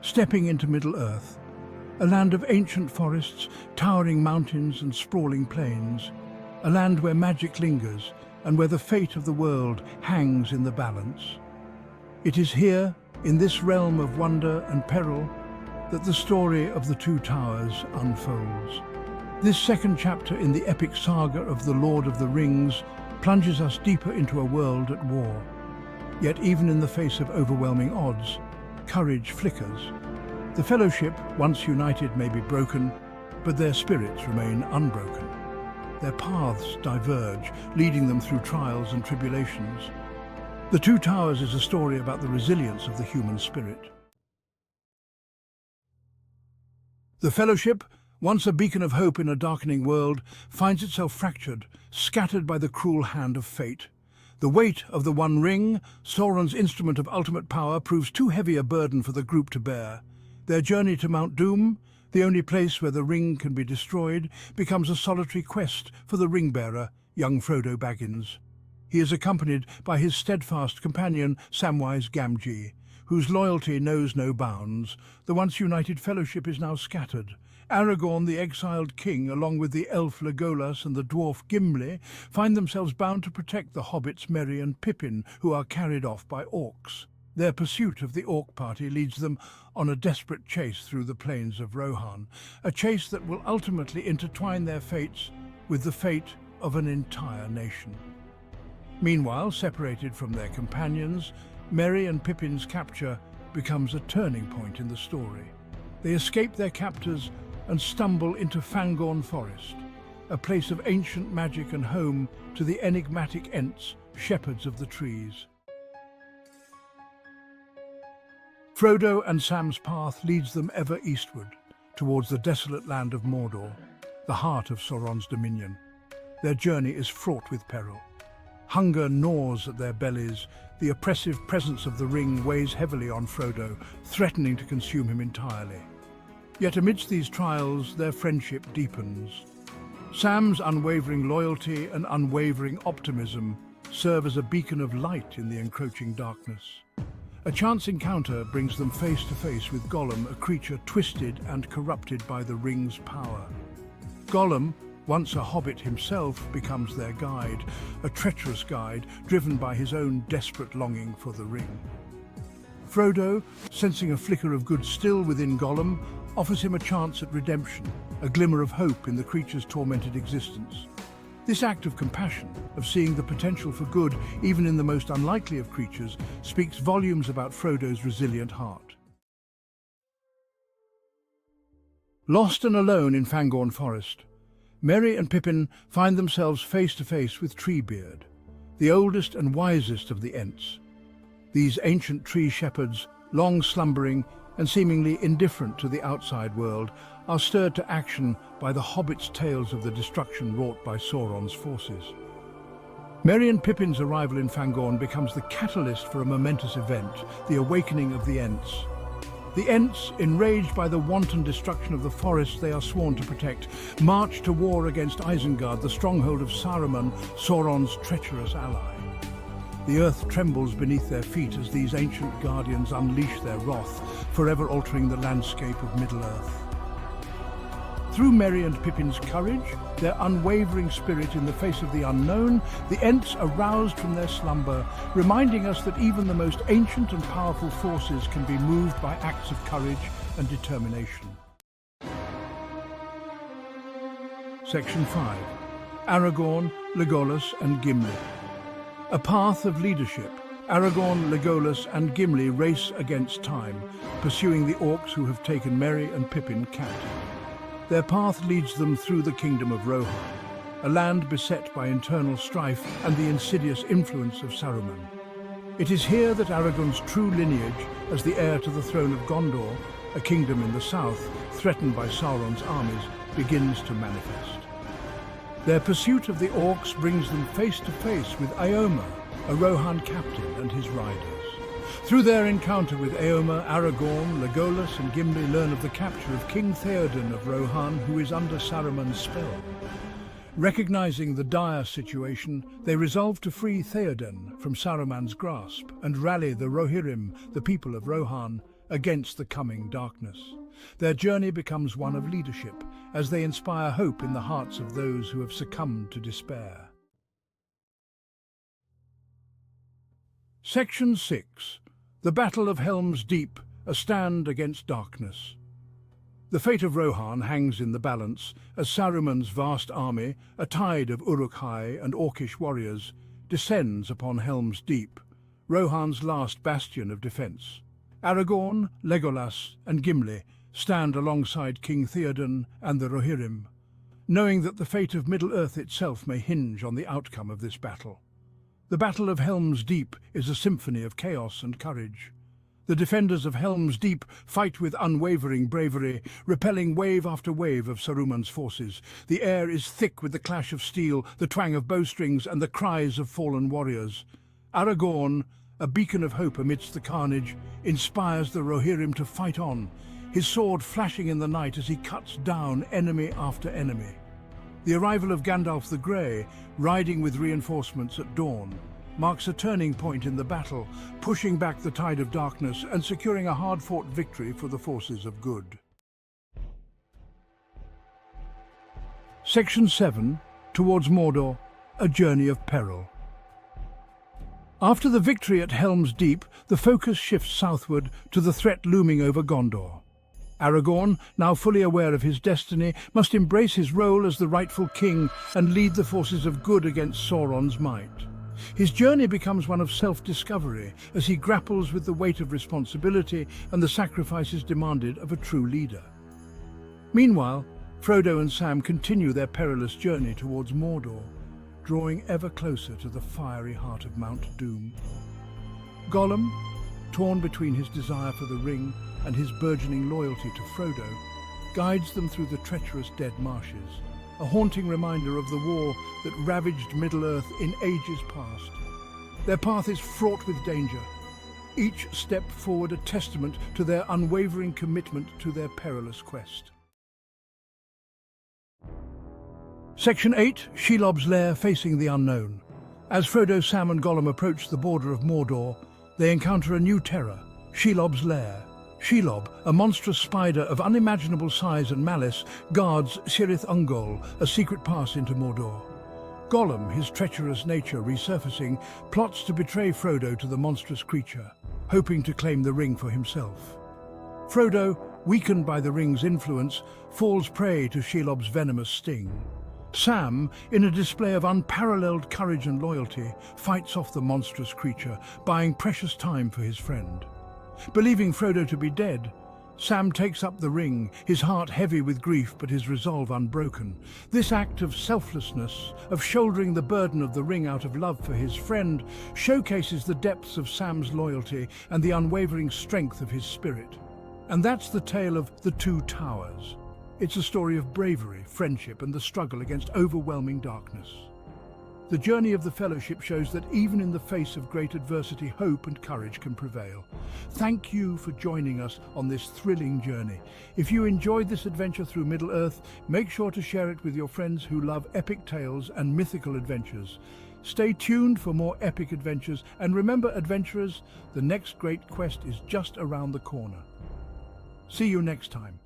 stepping into Middle-earth, a land of ancient forests, towering mountains and sprawling plains, a land where magic lingers and where the fate of the world hangs in the balance. It is here, in this realm of wonder and peril, that the story of the Two Towers unfolds. This second chapter in the epic saga of the Lord of the Rings plunges us deeper into a world at war. Yet even in the face of overwhelming odds, courage flickers. The Fellowship, once united, may be broken, but their spirits remain unbroken. Their paths diverge, leading them through trials and tribulations. The Two Towers is a story about the resilience of the human spirit. The Fellowship, once a beacon of hope in a darkening world, finds itself fractured, scattered by the cruel hand of fate. The weight of the One Ring, Sauron's instrument of ultimate power, proves too heavy a burden for the group to bear. Their journey to Mount Doom, the only place where the ring can be destroyed, becomes a solitary quest for the ring-bearer, young Frodo Baggins. He is accompanied by his steadfast companion, Samwise Gamgee, whose loyalty knows no bounds. The once united Fellowship is now scattered. Aragorn, the exiled king, along with the elf Legolas and the dwarf Gimli, find themselves bound to protect the hobbits Merry and Pippin, who are carried off by orcs. Their pursuit of the orc party leads them on a desperate chase through the plains of Rohan, a chase that will ultimately intertwine their fates with the fate of an entire nation. Meanwhile, separated from their companions, Merry and Pippin's capture becomes a turning point in the story. They escape their captors and stumble into Fangorn Forest, a place of ancient magic and home to the enigmatic Ents, shepherds of the trees. Frodo and Sam's path leads them ever eastward, towards the desolate land of Mordor, the heart of Sauron's dominion. Their journey is fraught with peril. Hunger gnaws at their bellies. The oppressive presence of the ring weighs heavily on Frodo, threatening to consume him entirely. Yet amidst these trials, their friendship deepens. Sam's unwavering loyalty and unwavering optimism serve as a beacon of light in the encroaching darkness. A chance encounter brings them face to face with Gollum, a creature twisted and corrupted by the ring's power. Gollum, once a hobbit himself, becomes their guide, a treacherous guide driven by his own desperate longing for the ring. Frodo, sensing a flicker of good still within Gollum, offers him a chance at redemption, a glimmer of hope in the creature's tormented existence. This act of compassion, of seeing the potential for good even in the most unlikely of creatures, speaks volumes about Frodo's resilient heart. Lost and alone in Fangorn Forest, Merry and Pippin find themselves face to face with Treebeard, the oldest and wisest of the Ents. These ancient tree shepherds, long slumbering and seemingly indifferent to the outside world, are stirred to action by the hobbits' tales of the destruction wrought by Sauron's forces. Merry and Pippin's arrival in Fangorn becomes the catalyst for a momentous event, the awakening of the Ents. The Ents, enraged by the wanton destruction of the forests they are sworn to protect, march to war against Isengard, the stronghold of Saruman, Sauron's treacherous ally. The earth trembles beneath their feet as these ancient guardians unleash their wrath, forever altering the landscape of Middle-earth. Through Merry and Pippin's courage, their unwavering spirit in the face of the unknown, the Ents are roused from their slumber, reminding us that even the most ancient and powerful forces can be moved by acts of courage and determination. Section 5. Aragorn, Legolas and Gimli. A path of leadership. Aragorn, Legolas and Gimli race against time, pursuing the orcs who have taken Merry and Pippin captive. Their path leads them through the kingdom of Rohan, a land beset by internal strife and the insidious influence of Saruman. It is here that Aragorn's true lineage, as the heir to the throne of Gondor, a kingdom in the south, threatened by Sauron's armies, begins to manifest. Their pursuit of the orcs brings them face to face with Éomer, a Rohan captain and his riders. Through their encounter with Éomer, Aragorn, Legolas and Gimli learn of the capture of King Théoden of Rohan, who is under Saruman's spell. Recognizing the dire situation, they resolve to free Théoden from Saruman's grasp and rally the Rohirrim, the people of Rohan, against the coming darkness. Their journey becomes one of leadership, as they inspire hope in the hearts of those who have succumbed to despair. Section 6. The Battle of Helm's Deep, a stand against darkness. The fate of Rohan hangs in the balance as Saruman's vast army, a tide of Uruk-hai and Orcish warriors, descends upon Helm's Deep, Rohan's last bastion of defence. Aragorn, Legolas and Gimli stand alongside King Théoden and the Rohirrim, knowing that the fate of Middle-earth itself may hinge on the outcome of this battle. The Battle of Helm's Deep is a symphony of chaos and courage. The defenders of Helm's Deep fight with unwavering bravery, repelling wave after wave of Saruman's forces. The air is thick with the clash of steel, the twang of bowstrings and the cries of fallen warriors. Aragorn, a beacon of hope amidst the carnage, inspires the Rohirrim to fight on, his sword flashing in the night as he cuts down enemy after enemy. The arrival of Gandalf the Grey, riding with reinforcements at dawn, marks a turning point in the battle, pushing back the tide of darkness and securing a hard-fought victory for the forces of good. Section 7. Towards Mordor, a journey of peril. After the victory at Helm's Deep, the focus shifts southward to the threat looming over Gondor. Aragorn, now fully aware of his destiny, must embrace his role as the rightful king and lead the forces of good against Sauron's might. His journey becomes one of self-discovery as he grapples with the weight of responsibility and the sacrifices demanded of a true leader. Meanwhile, Frodo and Sam continue their perilous journey towards Mordor, drawing ever closer to the fiery heart of Mount Doom. Gollum, torn between his desire for the ring and his burgeoning loyalty to Frodo, guides them through the treacherous Dead Marshes, a haunting reminder of the war that ravaged Middle-earth in ages past. Their path is fraught with danger, each step forward a testament to their unwavering commitment to their perilous quest. Section 8. Shelob's Lair, facing the unknown. As Frodo, Sam and Gollum approach the border of Mordor, they encounter a new terror, Shelob's Lair. Shelob, a monstrous spider of unimaginable size and malice, guards Cirith Ungol, a secret pass into Mordor. Gollum, his treacherous nature resurfacing, plots to betray Frodo to the monstrous creature, hoping to claim the ring for himself. Frodo, weakened by the ring's influence, falls prey to Shelob's venomous sting. Sam, in a display of unparalleled courage and loyalty, fights off the monstrous creature, buying precious time for his friend. Believing Frodo to be dead, Sam takes up the ring, his heart heavy with grief but his resolve unbroken. This act of selflessness, of shouldering the burden of the ring out of love for his friend, showcases the depths of Sam's loyalty and the unwavering strength of his spirit. And that's the tale of The Two Towers. It's a story of bravery, friendship and the struggle against overwhelming darkness. The journey of the Fellowship shows that even in the face of great adversity, hope and courage can prevail. Thank you for joining us on this thrilling journey. If you enjoyed this adventure through Middle-earth, make sure to share it with your friends who love epic tales and mythical adventures. Stay tuned for more epic adventures, and remember, adventurers, the next great quest is just around the corner. See you next time.